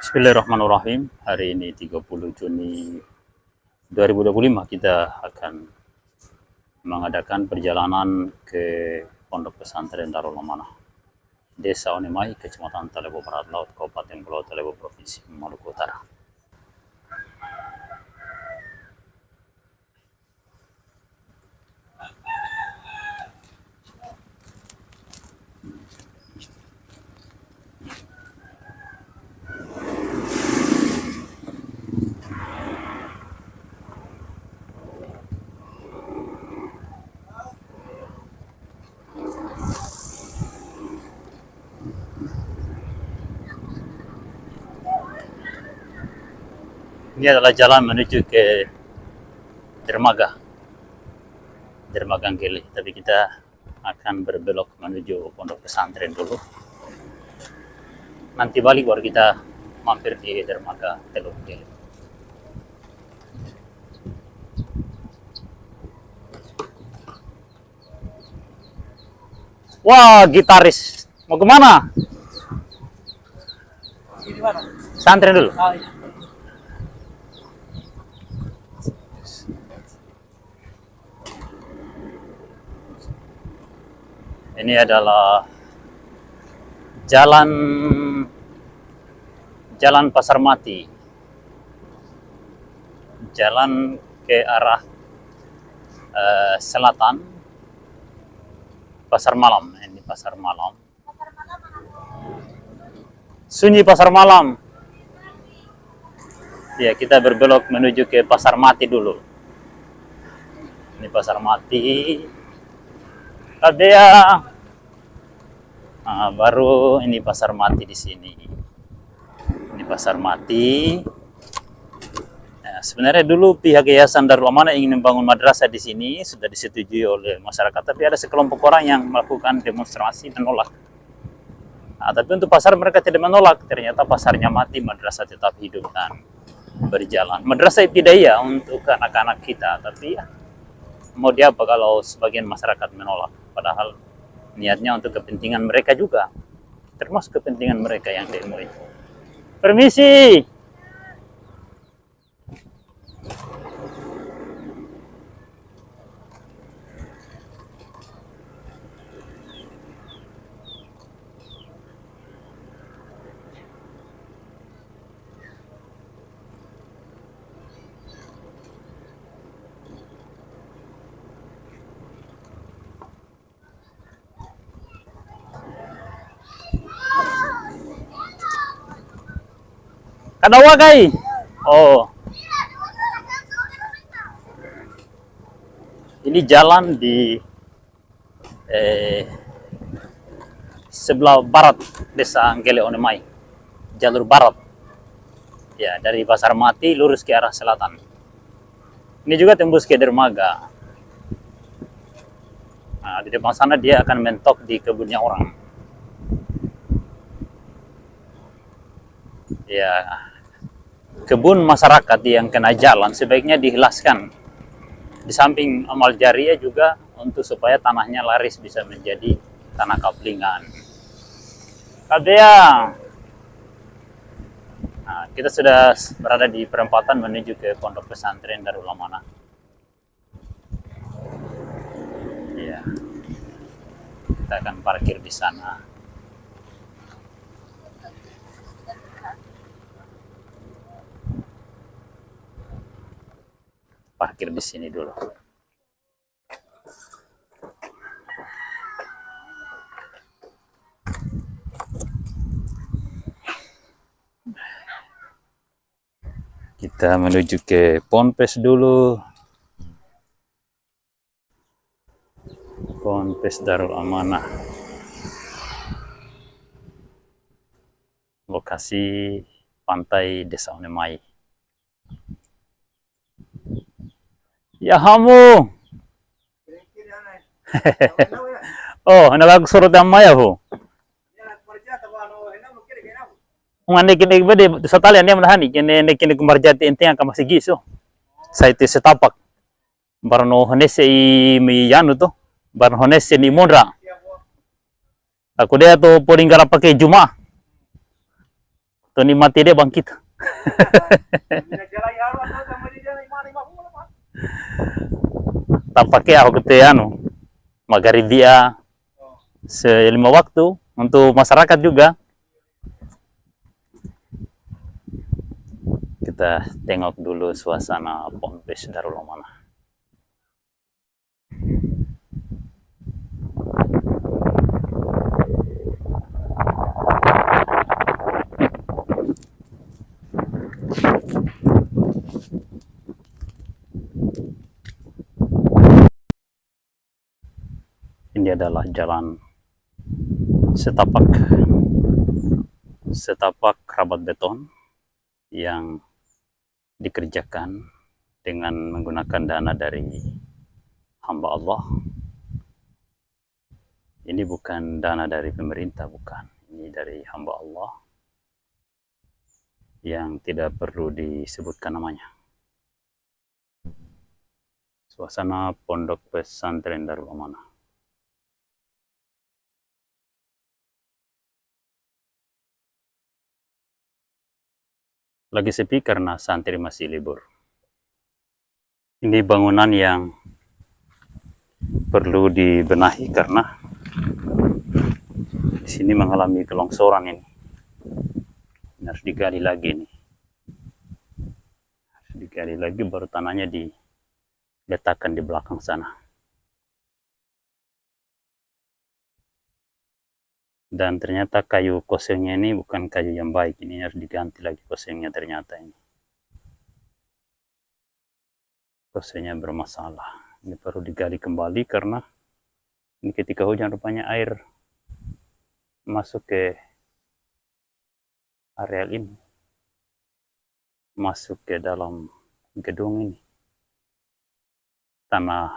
Bismillahirrahmanirrahim. Hari ini 30 Juni 2025 kita akan mengadakan perjalanan ke Pondok Pesantren Darul Amanah, Desa Onemai, Kecamatan Talebo Barat Laut, Kabupaten Pulau Talebo, Provinsi Maluku Utara. Ini adalah jalan menuju ke Dermaga, Dermaga Anggeli. Tapi kita akan berbelok menuju Pondok Pesantren dulu. Nanti balik baru kita mampir di Dermaga Teluk Anggeli. Wah, gitaris. Mau kemana? Di mana? Pesantren dulu. Oh, iya. Ini adalah jalan Pasar Mati, jalan ke arah selatan, Pasar Malam. Ini Pasar Malam, sunyi Pasar Malam. Ya, kita berbelok menuju ke Pasar Mati dulu. Ini Pasar Mati. Ada baru ini Pasar Mati di sini. Ini Pasar Mati. Nah, sebenarnya dulu pihak Yayasan Darul Amanah ingin membangun madrasah di sini, sudah disetujui oleh masyarakat, tapi ada sekelompok orang yang melakukan demonstrasi menolak. Nah, tapi untuk pasar mereka tidak menolak. Ternyata pasarnya mati, madrasah tetap hidup dan berjalan. Madrasah ibtidaiyah untuk anak-anak kita, tapi ya, mau diapa kalau sebagian masyarakat menolak. Padahal niatnya untuk kepentingan mereka juga, termasuk kepentingan mereka yang demo itu. Permisi. Kadawa kai. Oh. Ini jalan di sebelah barat Desa Anggeli Onemai. Jalur barat. Ya, dari Pasar Mati lurus ke arah selatan. Ini juga tembus ke Dermaga. Nah, di depan sana dia akan mentok di kebunnya orang. Ya, kebun masyarakat yang kena jalan sebaiknya dihilaskan. Di samping amal jariah juga untuk supaya tanahnya laris bisa menjadi tanah kaplingan. Kadea. Nah, kita sudah berada di perempatan menuju ke Pondok Pesantren Darul Amanah. Ya, kita akan parkir di sana. Parkir di sini dulu. Kita menuju ke Ponpes dulu. Ponpes Darul Amanah. Lokasi pantai Desa Onemai. Ya hamu. Oh, nagag surut ang maya ho. Ungane kini bede sa talian dia menahani kini kumarjati intinya ka masigiso. Sa ito sa tapak. Barno honese i mi yano to. Barno honese ni monra. Ako dia to poding garap pakai Juma. Tuh nikmati dia bangkit. Tampaknya aku kete anu magharibiah selima waktu untuk masyarakat juga. Kita tengok dulu suasana Ponpes Darul Amanah. Ini adalah jalan setapak kerabat beton yang dikerjakan dengan menggunakan dana dari hamba Allah. Ini bukan dana dari pemerintah, bukan. Ini dari hamba Allah yang tidak perlu disebutkan namanya. Suasana Pondok Pesantren Darul Amanah. Lagi sepi karena santri masih libur. Ini bangunan yang perlu dibenahi karena di sini mengalami kelongsoran ini. Harus digali lagi nih. Harus digali lagi baru tanahnya diletakkan di belakang sana. Dan ternyata kayu kosongnya ini bukan kayu yang baik, ini harus diganti lagi kosongnya ternyata ini. Kosongnya bermasalah. Ini perlu digali kembali karena ini ketika hujan rupanya air masuk ke areal ini. Masuk ke dalam gedung ini. Tanah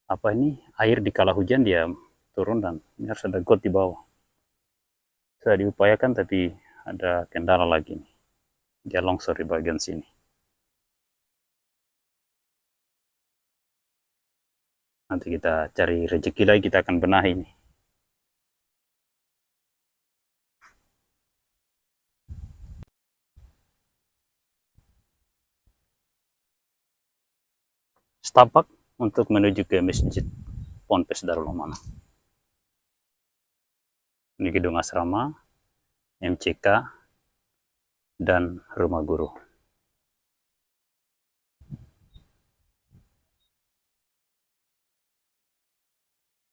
apa ini? Air di kala hujan dia turun dan ini harus ada got di bawah. Sudah diupayakan tapi ada kendala lagi nih. Dia longsor di bagian sini. Nanti kita cari rezeki lagi, kita akan benahi nih. Setapak untuk menuju ke Masjid Ponpes Darul Amanah. Ini gedung asrama, MCK, dan rumah guru.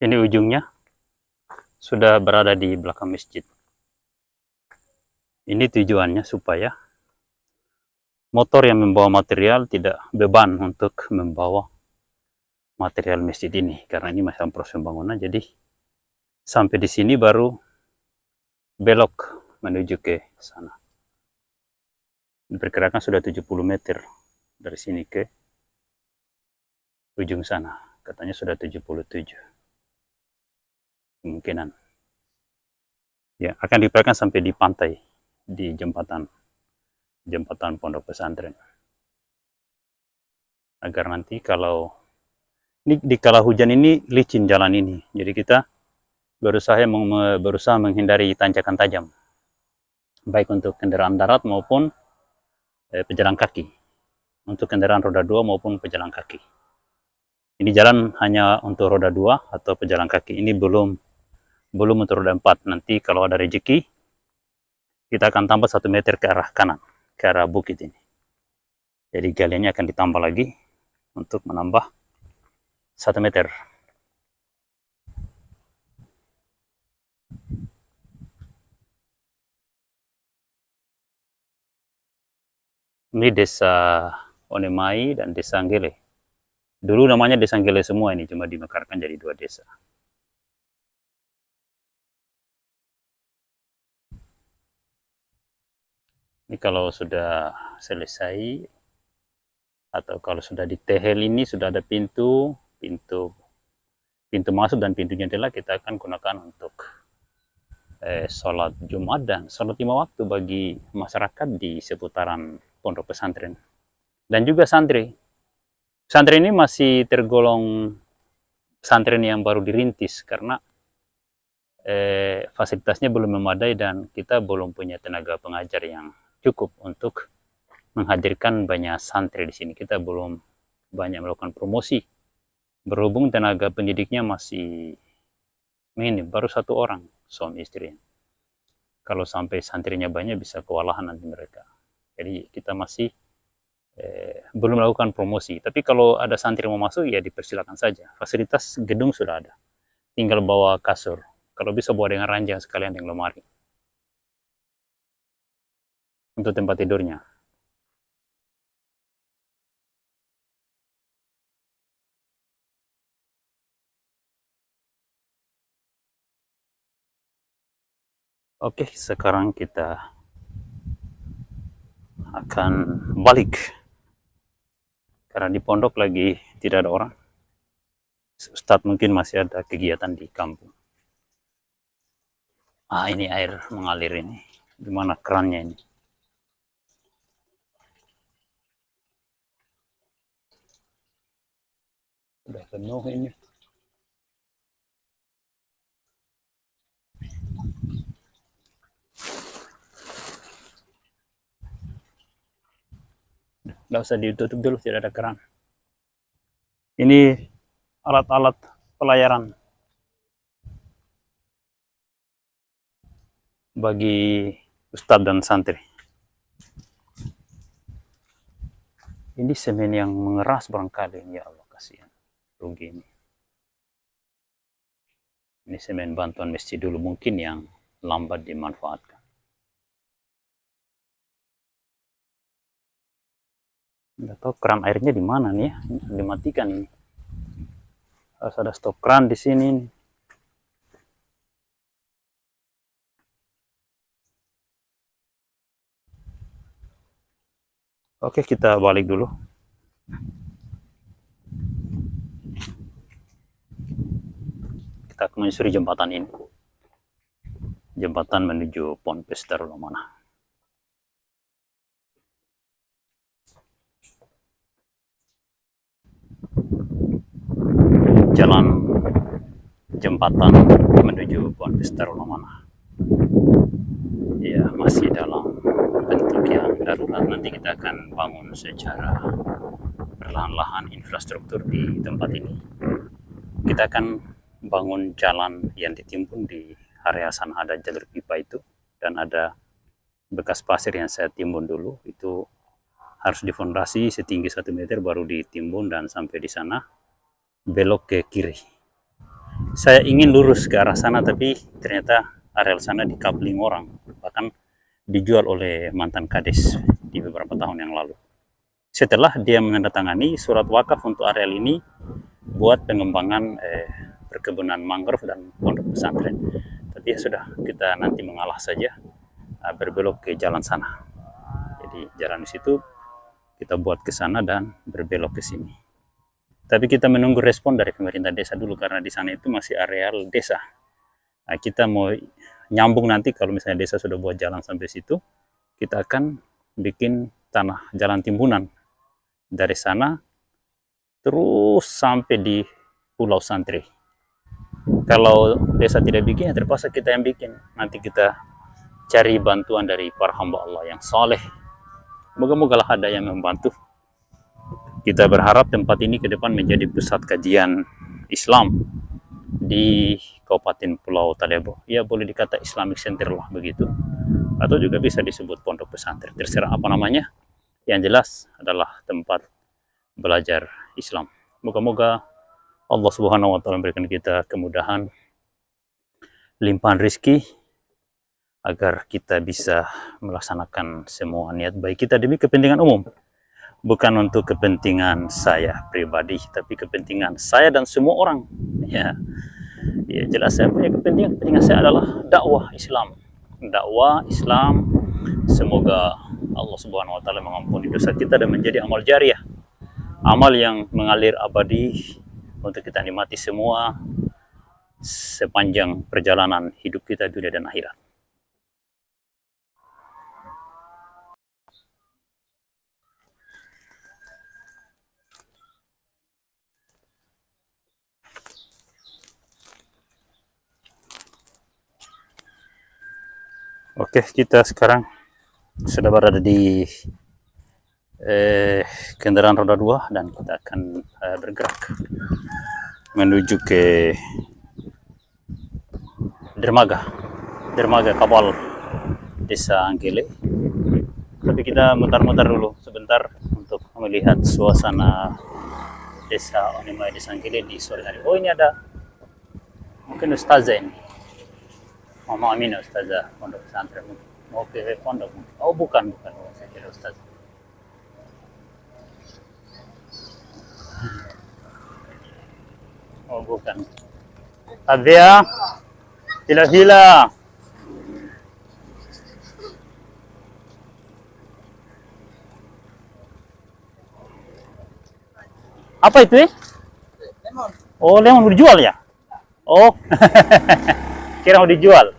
Ini ujungnya sudah berada di belakang masjid. Ini tujuannya supaya motor yang membawa material tidak beban untuk membawa material masjid ini. Karena ini masih proses pembangunan, jadi sampai di sini baru belok menuju ke sana. Diperkirakan sudah 70 meter dari sini ke ujung sana. Katanya sudah 77. Kemungkinan. Ya, akan diperkirakan sampai di pantai, di jembatan Pondok Pesantren. Agar nanti kalau ini di kala hujan ini licin jalan ini. Jadi kita berusaha menghindari tanjakan tajam, baik untuk kendaraan darat maupun pejalan kaki, untuk kendaraan roda 2 maupun pejalan kaki. Ini jalan hanya untuk roda 2 atau pejalan kaki. Ini belum untuk roda 4. Nanti kalau ada rezeki kita akan tambah 1 meter ke arah kanan, ke arah bukit ini. Jadi galiannya akan ditambah lagi untuk menambah 1 meter. Ini desa Onemai dan desa Anggele. Dulu namanya desa Anggele semua ini, cuma dimekarkan jadi 2 desa. Ini kalau sudah selesai atau kalau sudah ditehel ini sudah ada pintu masuk dan pintu jendela, kita akan gunakan untuk sholat Jumat dan sholat 5 waktu bagi masyarakat di seputaran pondok pesantren. Dan juga santri. Pesantren ini masih tergolong pesantren yang baru dirintis karena fasilitasnya belum memadai dan kita belum punya tenaga pengajar yang cukup untuk menghadirkan banyak santri di sini. Kita belum banyak melakukan promosi. Berhubung tenaga pendidiknya masih minim, baru 1 orang suami istri. Kalau sampai santrinya banyak bisa kewalahan nanti mereka. Jadi kita masih belum melakukan promosi. Tapi kalau ada santri mau masuk ya dipersilakan saja. Fasilitas gedung sudah ada. Tinggal bawa kasur. Kalau bisa bawa dengan ranjang sekalian dengan lemari. Untuk tempat tidurnya. Oke, sekarang kita akan balik. Karena di pondok lagi tidak ada orang. Ustadz mungkin masih ada kegiatan di kampung. Ini air mengalir ini. Gimana kerannya ini? Udah penuh ini. Nggak usah ditutup dulu, tidak ada keran. Ini alat-alat pelayaran bagi ustadz dan santri. Ini semen yang mengeras barangkali, ya Allah kasihan, rugi ini. Ini semen bantuan masjid dulu mungkin yang lambat dimanfaatkan. Nggak tahu keran airnya di mana nih ya, dimatikan ini. Harus ada stok keran di sini. Oke, kita balik dulu. Kita akan menyusuri jembatan ini. Jembatan menuju Ponpes Darul Amanah. Jalan jembatan menuju Ponpes Darul Amanah. Ya, masih dalam bentuk yang darurat. Nanti kita akan bangun secara perlahan-lahan infrastruktur di tempat ini. Kita akan bangun jalan yang ditimbun di area sana, ada jalur pipa itu, dan ada bekas pasir yang saya timbun dulu. Itu harus difondasi setinggi 1 meter baru ditimbun dan sampai di sana belok ke kiri. Saya ingin lurus ke arah sana tapi ternyata areal sana dikapling orang, bahkan dijual oleh mantan kades di beberapa tahun yang lalu. Setelah dia menandatangani surat wakaf untuk areal ini buat pengembangan perkebunan mangrove dan pondok pesantren. Tapi ya sudah, kita nanti mengalah saja, berbelok ke jalan sana. Jadi jalan di situ kita buat ke sana dan berbelok ke sini. Tapi kita menunggu respon dari pemerintah desa dulu karena di sana itu masih areal desa. Nah, kita mau nyambung nanti kalau misalnya desa sudah buat jalan sampai situ, kita akan bikin tanah jalan timbunan dari sana terus sampai di Pulau Santri. Kalau desa tidak bikin, ya terpaksa kita yang bikin. Nanti kita cari bantuan dari para hamba Allah yang soleh. Moga-moga lah ada yang membantu. Kita berharap tempat ini ke depan menjadi pusat kajian Islam di Kabupaten Pulau Talebo. Ya boleh dikata Islamic Center lah begitu. Atau juga bisa disebut pondok pesantren. Terserah apa namanya. Yang jelas adalah tempat belajar Islam. Moga-moga Allah Subhanahu wa taala memberikan kita kemudahan, limpahan rizki agar kita bisa melaksanakan semua niat baik kita demi kepentingan umum. Bukan untuk kepentingan saya pribadi, tapi kepentingan saya dan semua orang. Ya, jelas saya punya kepentingan. Kepentingan saya adalah dakwah Islam. Dakwah Islam. Semoga Allah Subhanahu wa taala mengampuni dosa kita dan menjadi amal jariah. Amal yang mengalir abadi untuk kita nikmati semua sepanjang perjalanan hidup kita dunia dan akhirat. Oke, kita sekarang sudah berada di kendaraan roda 2 dan kita akan bergerak menuju ke dermaga kapal Desa Anggele. Tapi kita mutar-mutar dulu sebentar untuk melihat suasana Desa Onimai Desa Anggele di sore hari. Oh, ini ada mungkin ustazah ini, Mama Aminah, ustazah pondok pesantren, mau ke pondok. Oh, bukan, oh, saya kira ustazah. Oh, bukan. Tabia, hila-hila. Apa itu Lemon. Oh, lemon dijual ya? Oh, kira mau dijual.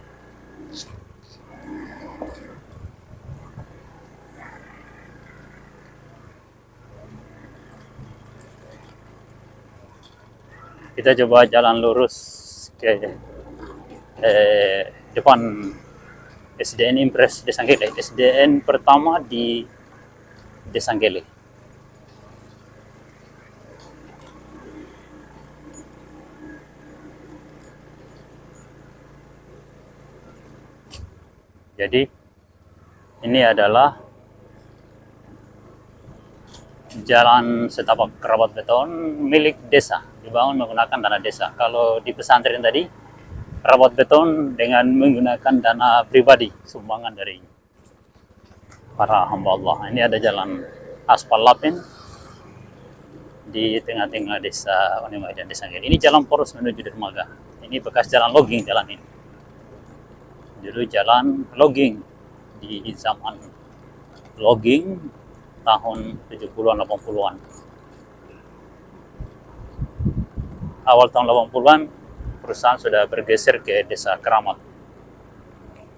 Kita coba jalan lurus ke depan SDN Impres Desa Anggele, SDN pertama di Desa Anggele. Jadi ini adalah jalan setapak kerabat beton milik desa, dibangun menggunakan dana desa. Kalau di pesantren tadi, kerabat beton dengan menggunakan dana pribadi, sumbangan dari para hamba Allah. Ini ada jalan aspal lapin di tengah-tengah Desa Onimai dan Desa Anggele. Ini jalan poros menuju dermaga. Ini bekas jalan logging jalan ini. Dulu jalan logging di zaman logging tahun 70-an 80-an. Awal tahun 80-an perusahaan sudah bergeser ke Desa Keramat.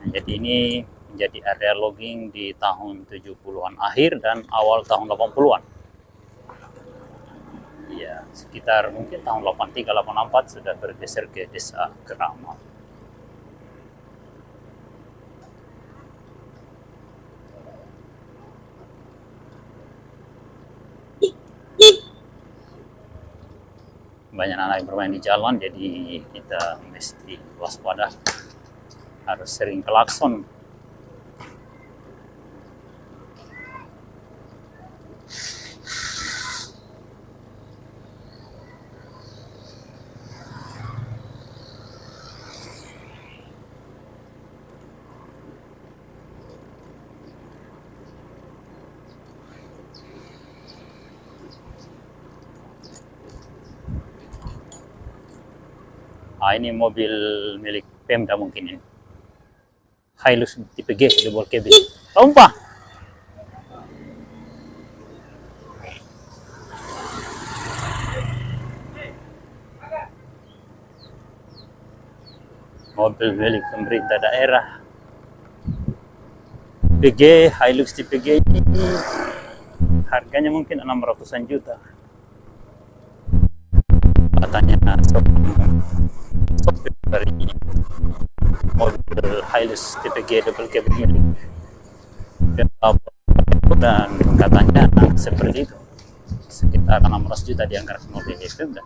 Jadi ini menjadi area logging di tahun 70-an akhir dan awal tahun 80-an. Ya, sekitar mungkin tahun 83 84 sudah bergeser ke Desa Keramat. Banyak anak yang bermain di jalan, jadi kita mesti waspada, harus sering klakson. Ini mobil milik Pemda mungkin ini. Hilux tipe G, double cabin. Tumpah. Mobil milik pemerintah daerah. Tipe G, Hilux tipe G ini harganya mungkin 600-an juta. Katanya sopir dari mobil Hilux tipe G double cabin milik dan katanya seperti itu, sekitar 600 juta dianggarkan oleh Pemda.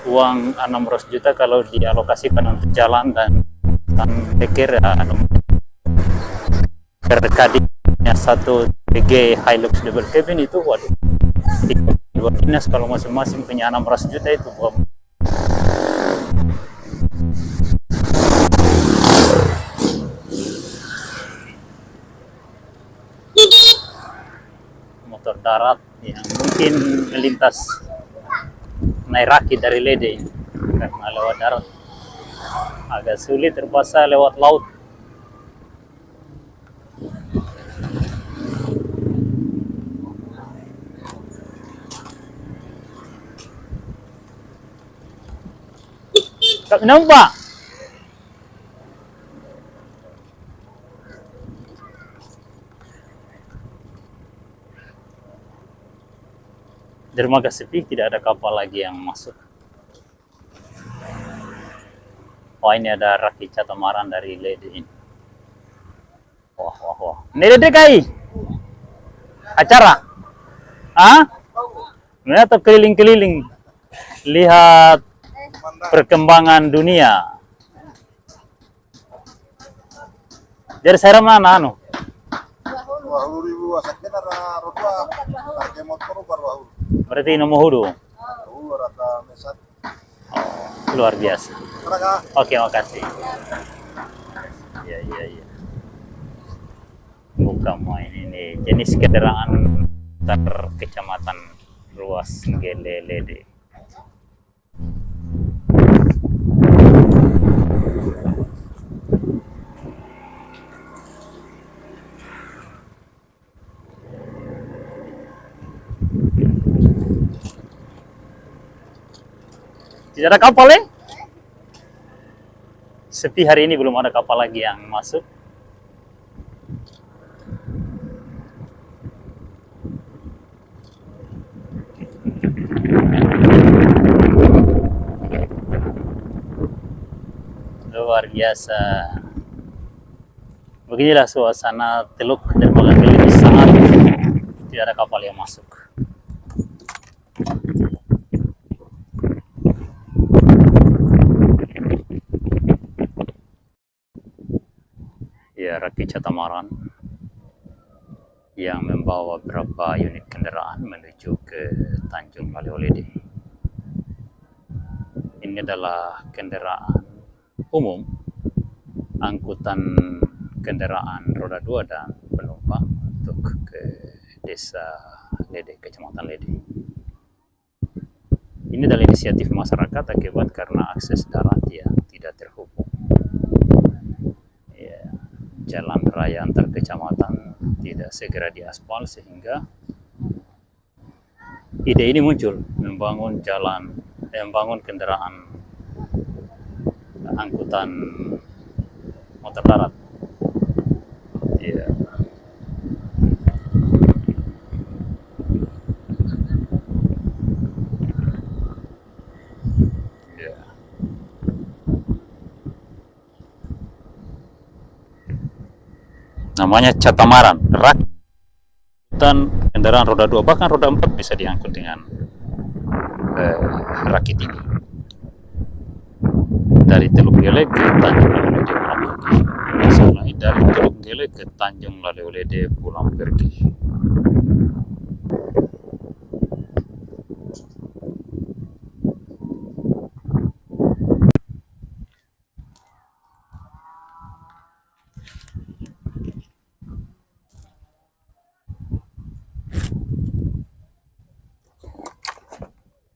Uang 600 juta kalau dialokasikan untuk jalan dan pikir berkadiknya satu PG Hilux double cabin itu, waduh, dua dinas kalau masing-masing punya 600 juta itu motor darat yang mungkin melintas naik rakit dari Lede karena lewat darat agak sulit, terpaksa lewat laut. Tak nampak. Dermaga sepi, tidak ada kapal lagi yang masuk. Wah, ini ada Raki Catamaran dari Lede ini. Wah, wah, wah. Ini Lede kai? Acara? Ah? Ini atau keliling-keliling? Lihat perkembangan dunia. Dari saya mana anu? 20.000 asaknya nara roda harga motor baru Berarti nomor hudu. rata mesat Oh, luar biasa. Raga. Oke, makasih. Iya, iya, iya. Bukan main ini. Jenis kendaraan antar kecamatan Ruas Gelelede. Tidak ada kapal ya? Sepi hari ini, belum ada kapal lagi yang masuk. Luar biasa. Beginilah suasana Teluk Dermaga Gili, sangat tidak ada kapal yang masuk. Ya, Raki Catamaran yang membawa beberapa unit kendaraan menuju ke Tanjung Balai-Lede. Ini adalah kendaraan umum, angkutan kendaraan roda 2 dan penumpang untuk ke desa Lede, kecamatan Lede. Ini adalah inisiatif masyarakat akibat karena akses darat yang tidak terhubung. Ya, jalan raya antar kecamatan tidak segera diaspal, sehingga ide ini muncul membangun kendaraan angkutan motor darat. Ya. Ya. Namanya Catamaran, rak dan kendaraan roda 2, bahkan roda 4 bisa diangkut dengan rakit ini. Dari Teluk Gele ke Tanjung Balai-Lede pulang pergi. Selain dari Teluk Gele ke Tanjung Balai-Lede pulang pergi.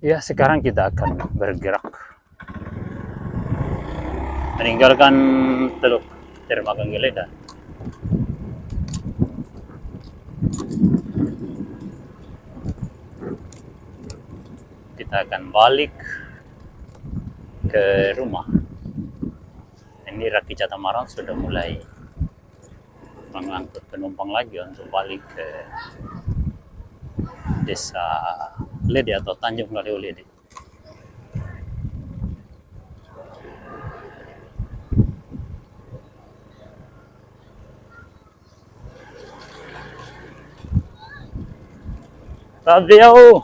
Ya, sekarang kita akan bergerak meninggalkan Teluk Dermaga Gele dan kita akan balik ke rumah. Ini Raki Catamaran sudah mulai mengangkut penumpang lagi untuk balik ke desa Lede atau Tanjung Balai-Lede. Tabiau.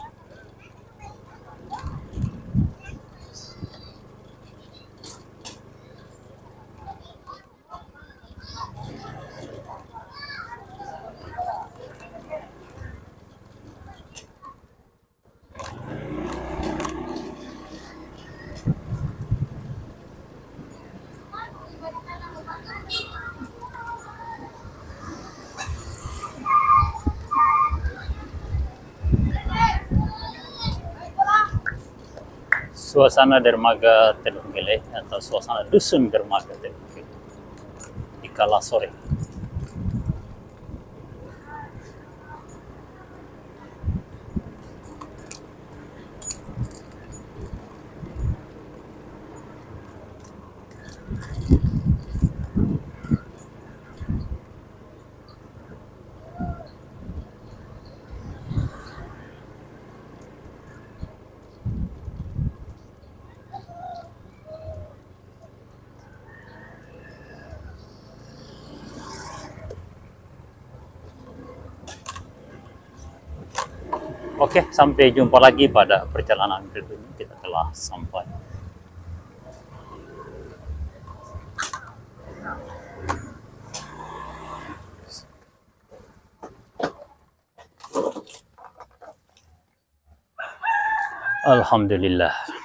Suasana dermaga Teluk Gele atau suasana dusun dermaga Teluk Gele di kala sore. Oke, sampai jumpa lagi pada perjalanan berikutnya. Kita telah sampai. Alhamdulillah.